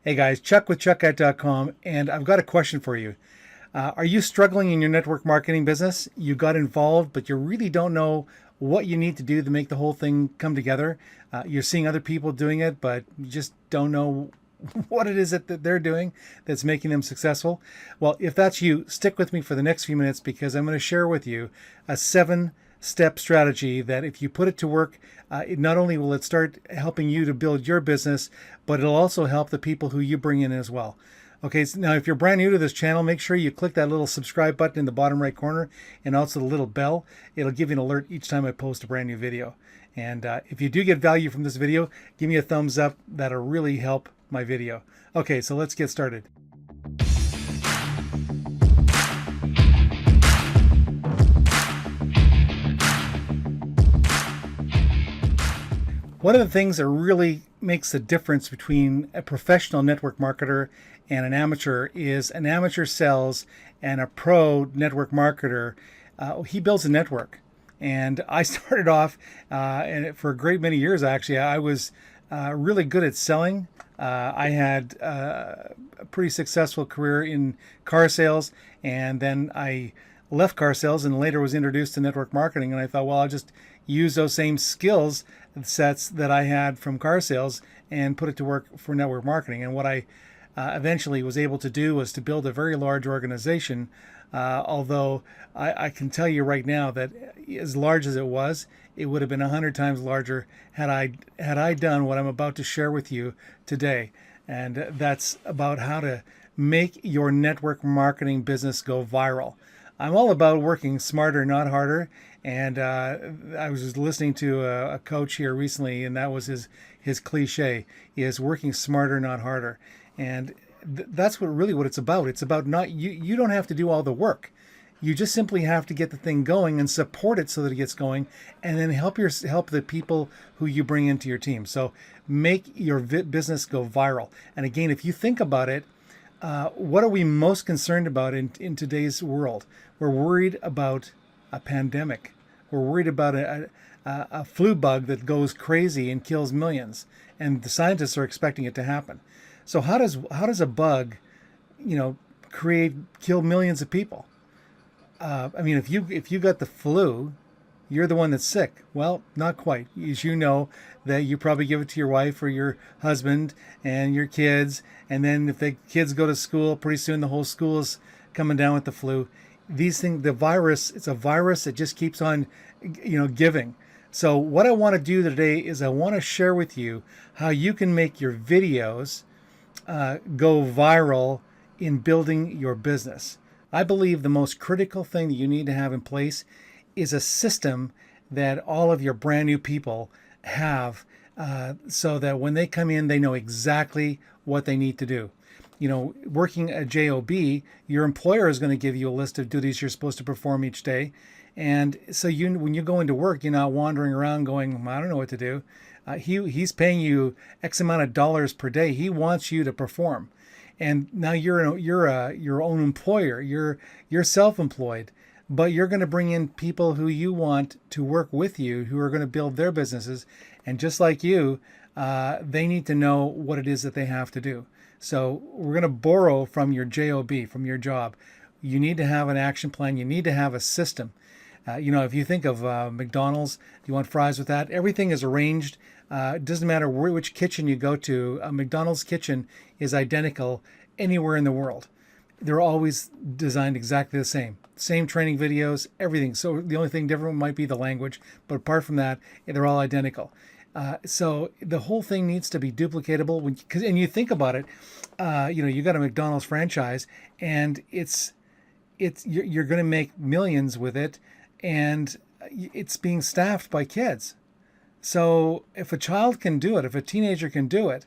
Hey guys, Chuck with chuckat.com, and I've got a question for you. Are you struggling in your network marketing business? You got involved, but you really don't know what you need to do to make the whole thing come together. You're seeing other people doing it, but you just don't know what it is that they're doing that's making them successful. Well, if that's you, stick with me for the next few minutes because I'm going to share with you a 7-step strategy that if you put it to work, not only will it start helping you to build your business, but it'll also help the people who you bring in as well. Okay, so now if you're brand new to this channel, make sure you click that little subscribe button in the bottom right corner and also the little bell. It'll give you an alert each time I post a brand new video. And if you do get value from this video, give me a thumbs up. That'll really help my video. Okay, so let's get started. One of the things that really makes the difference between a professional network marketer and an amateur is an amateur sells and a pro network marketer, he builds a network. And I started off, and for a great many years, actually, I was really good at selling. I had a pretty successful career in car sales, and then I left car sales and later was introduced to network marketing. And I thought, well, I'll just use those same skills sets that I had from car sales and put it to work for network marketing. And what I eventually was able to do was to build a very large organization. Although I can tell you right now that as large as it was, it would have been 100 times larger had I done what I'm about to share with you today. And that's about how to make your network marketing business go viral. I'm all about working smarter, not harder. And I was just listening to a coach here recently, and that was his cliche: is working smarter, not harder. And that's what it's about. It's about not you. You don't have to do all the work. You just simply have to get the thing going and support it so that it gets going, and then help the people who you bring into your team. So make your business go viral. And again, if you think about it, what are we most concerned about in today's world? We're worried about a pandemic. We're worried about a flu bug that goes crazy and kills millions, and the scientists are expecting it to happen. So how does a bug, kill millions of people? I mean, if you got the flu, you're the one that's sick. Well, not quite. As you know, that you probably give it to your wife or your husband and your kids, and then if the kids go to school, pretty soon the whole school is coming down with the flu. These things, the virus, it's a virus that just keeps on, giving. So what I want to do today is I want to share with you how you can make your videos go viral in building your business. I believe the most critical thing that you need to have in place is a system that all of your brand new people have, so that when they come in, they know exactly what they need to do. Working a job, your employer is going to give you a list of duties you're supposed to perform each day. And so when you go into work, you're not wandering around going, I don't know what to do. He's paying you X amount of dollars per day. He wants you to perform. And now you're your own employer. You're self-employed, but you're going to bring in people who you want to work with you, who are going to build their businesses. And just like you, they need to know what it is that they have to do. So we're going to borrow from your job, from your job. You need to have an action plan. You need to have a system. If you think of McDonald's, you want fries with that? Everything is arranged. It doesn't matter which kitchen you go to. A McDonald's kitchen is identical anywhere in the world. They're always designed exactly the same. Same training videos, everything. So the only thing different might be the language. But apart from that, they're all identical. So the whole thing needs to be duplicatable. And you think about it, you got a McDonald's franchise, and you're going to make millions with it, and it's being staffed by kids. So if a child can do it, if a teenager can do it,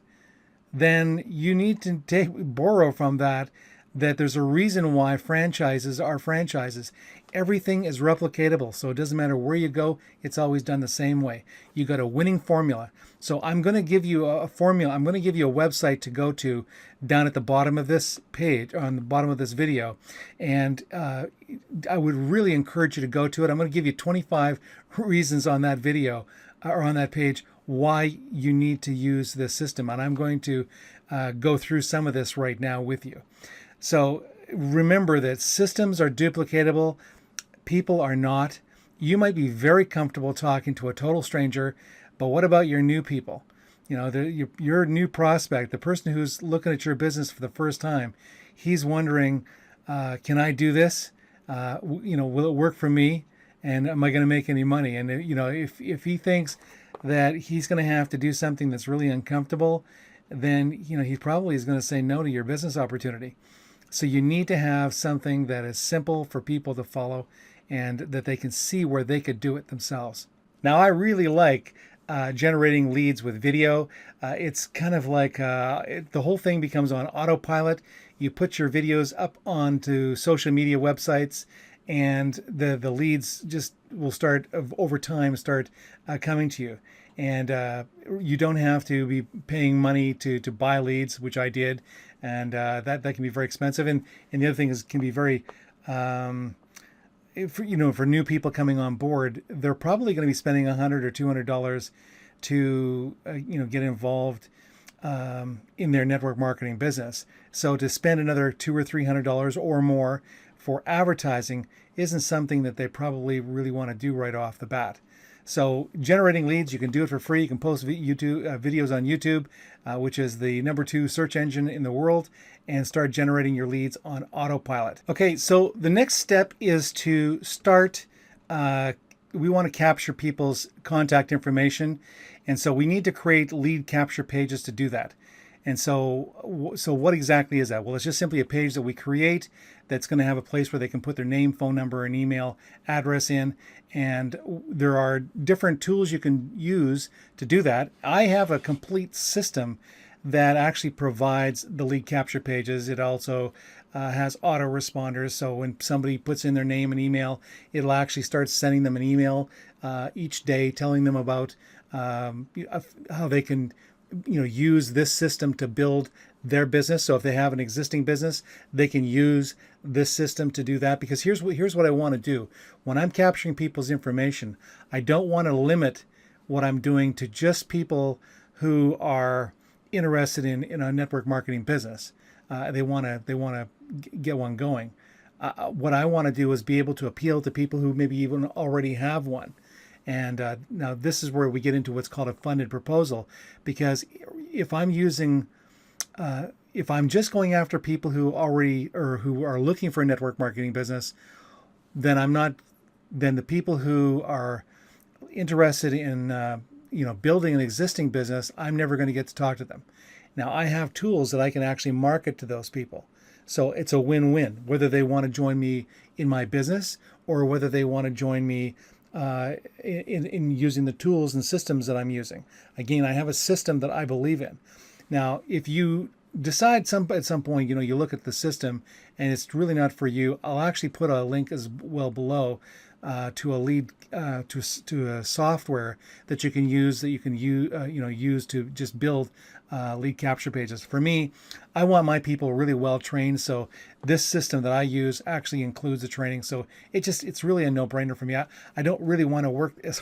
then you need to borrow from that there's a reason why franchises are franchises. Everything is replicatable, so it doesn't matter where you go, it's always done the same way. You got a winning formula. So I'm going to give you a formula. I'm going to give you a website to go to down at the bottom of this page, on the bottom of this video. And I would really encourage you to go to it. I'm going to give you 25 reasons on that video or on that page why you need to use this system. And I'm going to go through some of this right now with you. So remember that systems are duplicatable, people are not. You might be very comfortable talking to a total stranger, but what about your new people? You know, your new prospect, the person who's looking at your business for the first time, he's wondering, can I do this? Will it work for me? And am I going to make any money? And if he thinks that he's going to have to do something that's really uncomfortable, then he probably is going to say no to your business opportunity. So you need to have something that is simple for people to follow and that they can see where they could do it themselves. Now, I really like generating leads with video. It's kind of like the whole thing becomes on autopilot. You put your videos up onto social media websites, and the leads just will start over time start coming to you. And you don't have to be paying money to buy leads, which I did, and that can be very expensive. And the other thing is, can be very for new people coming on board, they're probably going to be spending $100 or $200 to get involved in their network marketing business. So to spend another $200 or $300 or more for advertising isn't something that they probably really want to do right off the bat. So generating leads, you can do it for free. You can post YouTube videos on YouTube, which is the #2 search engine in the world, and start generating your leads on autopilot. Okay, so the next step is to start. We want to capture people's contact information, and so we need to create lead capture pages to do that. And so what exactly is that? Well, it's just simply a page that we create that's going to have a place where they can put their name, phone number, and email address in. And there are different tools you can use to do that. I have a complete system that actually provides the lead capture pages. It also has autoresponders. So when somebody puts in their name and email, it'll actually start sending them an email each day telling them about how they can use this system to build their business. So if they have an existing business, they can use this system to do that. Because here's what I want to do. When I'm capturing people's information, I don't want to limit what I'm doing to just people who are interested in a network marketing business. They want to get one going. What I want to do is be able to appeal to people who maybe even already have one. And now this is where we get into what's called a funded proposal, because if I'm just going after people who already or who are looking for a network marketing business, then then the people who are interested in building an existing business, I'm never going to get to talk to them. Now I have tools that I can actually market to those people. So it's a win-win, whether they want to join me in my business or whether they want to join me in using the tools and systems that I'm using. Again, I have a system that I believe in. Now, if you decide at some point, you look at the system and it's really not for you, I'll actually put a link as well below to a lead to a software that you can use use to just build lead capture pages. For me, I want my people really well trained, so this system that I use actually includes the training. So it's really a no-brainer for me. I don't really want to work as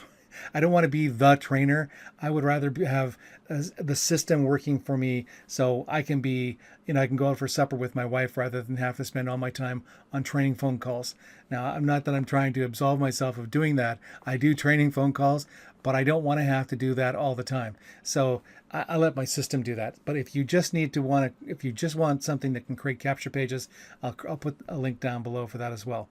I don't want to be the trainer. I would rather have the system working for me, so I can be, I can go out for supper with my wife rather than have to spend all my time on training phone calls. Now, I'm not that I'm trying to absolve myself of doing that. I do training phone calls, but I don't want to have to do that all the time. So I let my system do that. But if you just want something that can create capture pages, I'll put a link down below for that as well.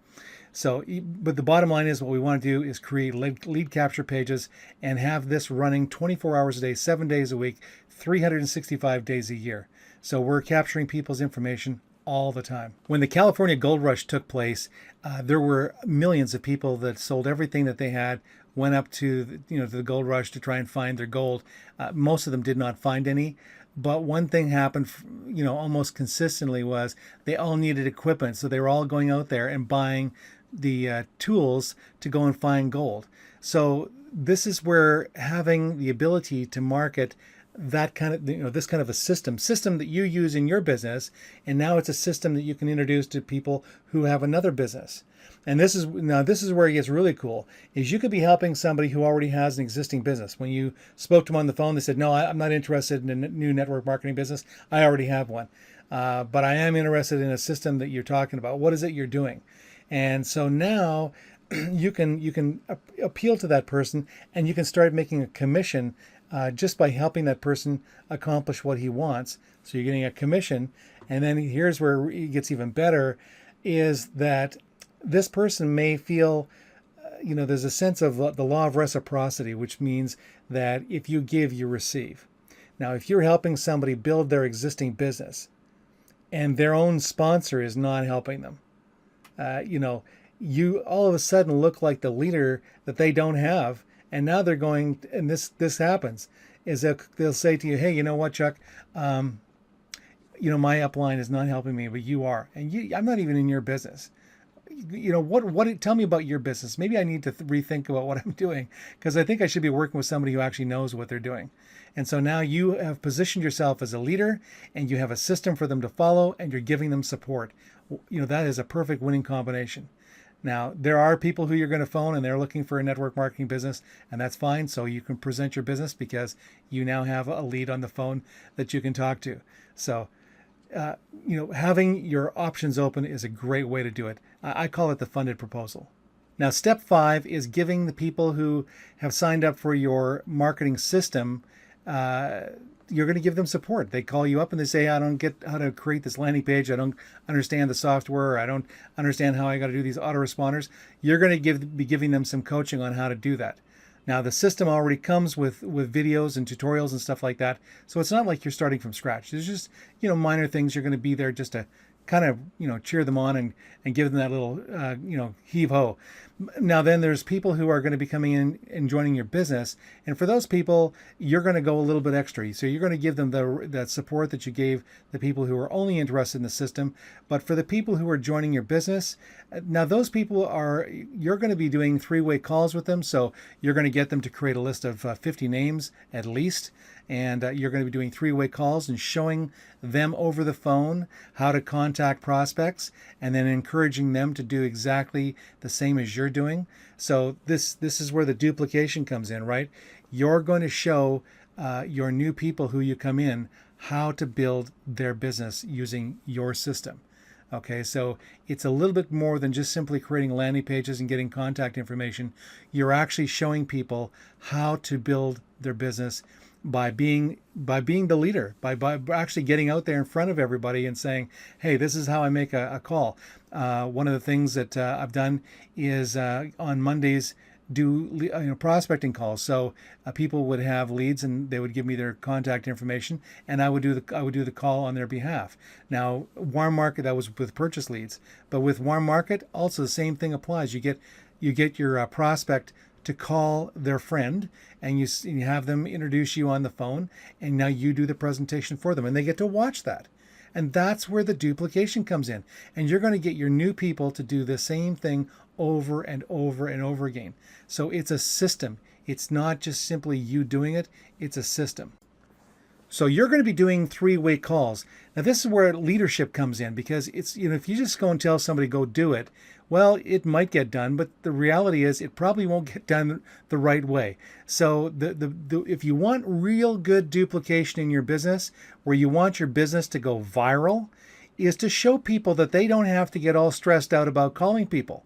So, but the bottom line is what we want to do is create lead capture pages and have this running 24 hours a day, 7 days a week, 365 days a year. So we're capturing people's information all the time. When the California gold rush took place, there were millions of people that sold everything that they had, went up to the gold rush to try and find their gold. Most of them did not find any. But one thing happened, almost consistently, was they all needed equipment. So they were all going out there and buying the tools to go and find gold. So this is where having the ability to market that kind of, this kind of a system that you use in your business, and now it's a system that you can introduce to people who have another business. And this is where it gets really cool, is you could be helping somebody who already has an existing business. When you spoke to them on the phone, they said, no, I'm not interested in a new network marketing business. I already have one. But I am interested in a system that you're talking about. What is it you're doing? And so now you can appeal to that person, and you can start making a commission just by helping that person accomplish what he wants. So you're getting a commission. And then here's where it gets even better, is that this person may feel, there's a sense of the law of reciprocity, which means that if you give, you receive. Now, if you're helping somebody build their existing business and their own sponsor is not helping them, you all of a sudden look like the leader that they don't have. And now they're going, and this happens, is that they'll say to you, hey, you know what, Chuck, my upline is not helping me, but you are. And I'm not even in your business. Tell me about your business. Maybe I need to rethink about what I'm doing, because I think I should be working with somebody who actually knows what they're doing. And so now you have positioned yourself as a leader, and you have a system for them to follow, and you're giving them support. That is a perfect winning combination. Now, there are people who you're going to phone and they're looking for a network marketing business, and that's fine. So you can present your business because you now have a lead on the phone that you can talk to. So, having your options open is a great way to do it. I call it the funded proposal. Now, step 5 is giving the people who have signed up for your marketing system, you're going to give them support. They call you up and they say, I don't get how to create this landing page. I don't understand the software. I don't understand how I got to do these autoresponders. You're going to be giving them some coaching on how to do that. Now, the system already comes with videos and tutorials and stuff like that. So it's not like you're starting from scratch. There's just, minor things. You're going to be there just to kind of, cheer them on and give them that little, heave-ho. Now, then there's people who are going to be coming in and joining your business. And for those people, you're going to go a little bit extra. So you're going to give them that support that you gave the people who are only interested in the system. But for the people who are joining your business, now those people you're going to be doing 3-way calls with them. So you're going to get them to create a list of 50 names at least. And you're going to be doing 3-way calls and showing them over the phone how to contact prospects, and then encouraging them to do exactly the same as you're doing. So this is where the duplication comes in, right? You're going to show your new people who you come in how to build their business using your system. Okay, so it's a little bit more than just simply creating landing pages and getting contact information. You're actually showing people how to build their business by being the leader, by actually getting out there in front of everybody and saying, hey, this is how I make a call. One of the things that I've done is on Mondays do prospecting calls. So people would have leads and they would give me their contact information, and I would do the call on their behalf. Now, warm market, that was with purchase leads, but with warm market also the same thing applies. You get your prospect to call their friend, and you have them introduce you on the phone, and now you do the presentation for them, and they get to watch that. And that's where the duplication comes in. And you're going to get your new people to do the same thing over and over and over again. So it's a system. It's not just simply you doing it, it's a system. So you're going to be doing 3-way calls. Now this is where leadership comes in, because it's, if you just go and tell somebody go do it, well, it might get done, but the reality is it probably won't get done the right way. So if you want real good duplication in your business, where you want your business to go viral, is to show people that they don't have to get all stressed out about calling people.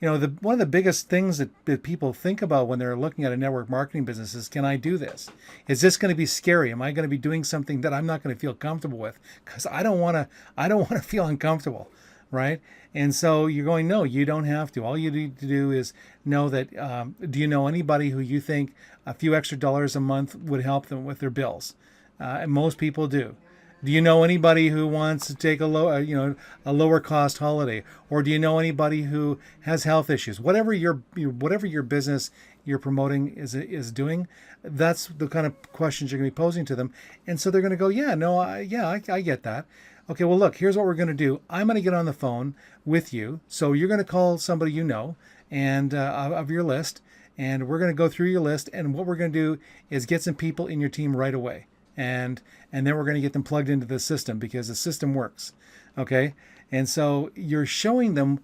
One of the biggest things that people think about when they're looking at a network marketing business is, can I do this? Is this going to be scary? Am I going to be doing something that I'm not going to feel comfortable with? Because I don't want to feel uncomfortable, right? And so you're going, no, you don't have to. All you need to do is know that, do you know anybody who you think a few extra dollars a month would help them with their bills? And most people do. Do you know anybody who wants to take a lower cost holiday? Or do you know anybody who has health issues? Whatever your business you're promoting is doing, that's the kind of questions you're going to be posing to them. And so they're going to go, I get that. Okay, well, look, here's what we're going to do. I'm going to get on the phone with you. So you're going to call somebody and of your list, and we're going to go through your list. And what we're going to do is get some people in your team right away. and then we're going to get them plugged into the system because the system works. Okay. And so you're showing them,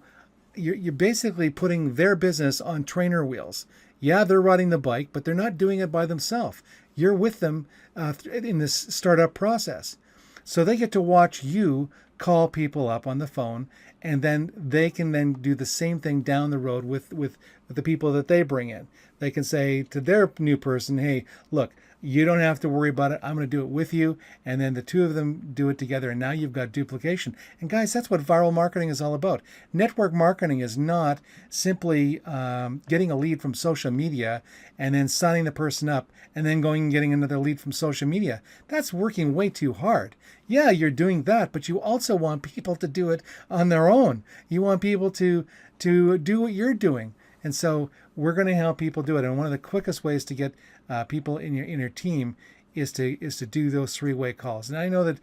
you're basically putting their business on trainer wheels. Yeah, they're riding the bike, but they're not doing it by themselves. You're with them in this startup process. So they get to watch you call people up on the phone, and then they can then do the same thing down the road with the people that they bring in. They can say to their new person, hey, look, you don't have to worry about it. I'm going to do it with you. And then the two of them do it together. And now you've got duplication. And guys, that's what viral marketing is all about. Network marketing is not simply getting a lead from social media and then signing the person up and then going and getting another lead from social media. That's working way too hard. Yeah, you're doing that, but you also want people to do it on their own. You want people to do what you're doing. And so we're going to help people do it. And one of the quickest ways to get people in your team is to do those three-way calls. And I know that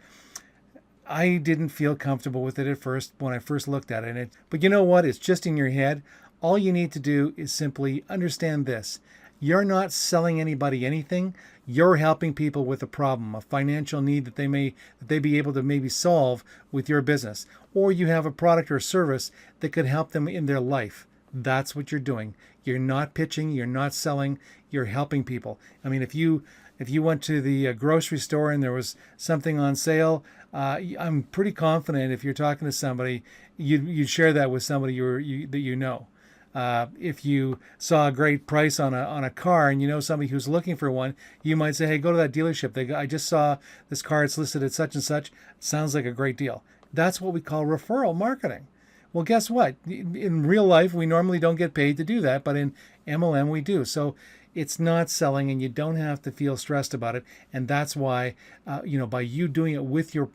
I didn't feel comfortable with it at first when I first looked at it. But you know what? It's just in your head. All you need to do is simply understand this. You're not selling anybody anything. You're helping people with a problem, a financial need that they be able to maybe solve with your business. Or you have a product or service that could help them in their life. That's what you're doing. You're not pitching, you're not selling, you're helping people. I mean, if you went to the grocery store and there was something on sale, I'm pretty confident if you're talking to somebody, you'd share that with somebody that you know. If you saw a great price on a car and you know somebody who's looking for one, you might say, hey, go to that dealership. I just saw this car, it's listed at such and such. It sounds like a great deal. That's what we call referral marketing. Well, guess what? In real life, we normally don't get paid to do that, but in MLM, we do. So it's not selling, and you don't have to feel stressed about it. And that's why, by you doing it with your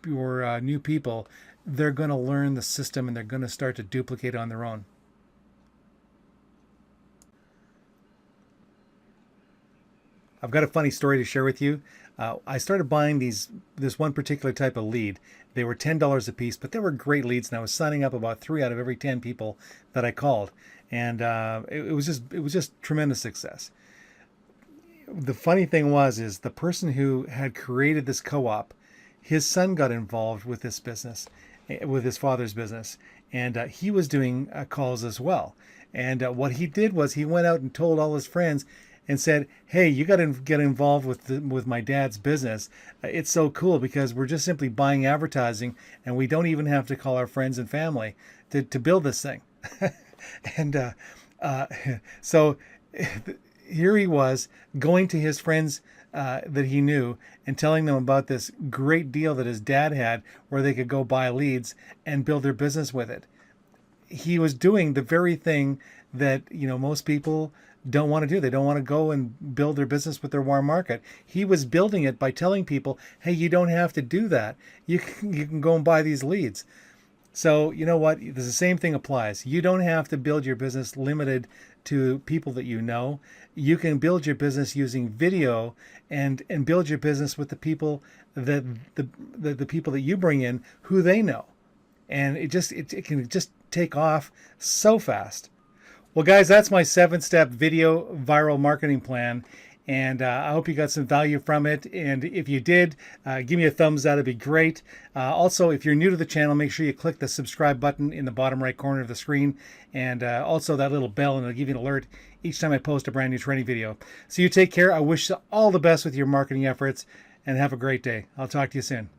new people, they're going to learn the system and they're going to start to duplicate on their own. I've got a funny story to share with you. I started buying this one particular type of lead. They were $10 a piece, but they were great leads, and I was signing up about 3 out of every 10 people that I called, and it was just tremendous success. The funny thing is the person who had created this co-op, his son got involved with this business, with his father's business, and he was doing calls as well. And what he did was he went out and told all his friends and said, hey, you got to get involved with my dad's business. It's so cool because we're just simply buying advertising and we don't even have to call our friends and family to build this thing. And so here he was going to his friends that he knew and telling them about this great deal that his dad had where they could go buy leads and build their business with it. He was doing the very thing that most people don't want to do. They don't want to go and build their business with their warm market. He was building it by telling people, hey, you don't have to do that. You can go and buy these leads. So you know what? The same thing applies. You don't have to build your business limited to people that you know. You can build your business using video and build your business with the people that the people that you bring in who they know. And it can just take off so fast. Well, guys, that's my 7-step video viral marketing plan. And I hope you got some value from it. And if you did, give me a thumbs up. It'd be great. Also, if you're new to the channel, make sure you click the subscribe button in the bottom right corner of the screen. And also that little bell, and it'll give you an alert each time I post a brand new training video. So you take care. I wish you all the best with your marketing efforts and have a great day. I'll talk to you soon.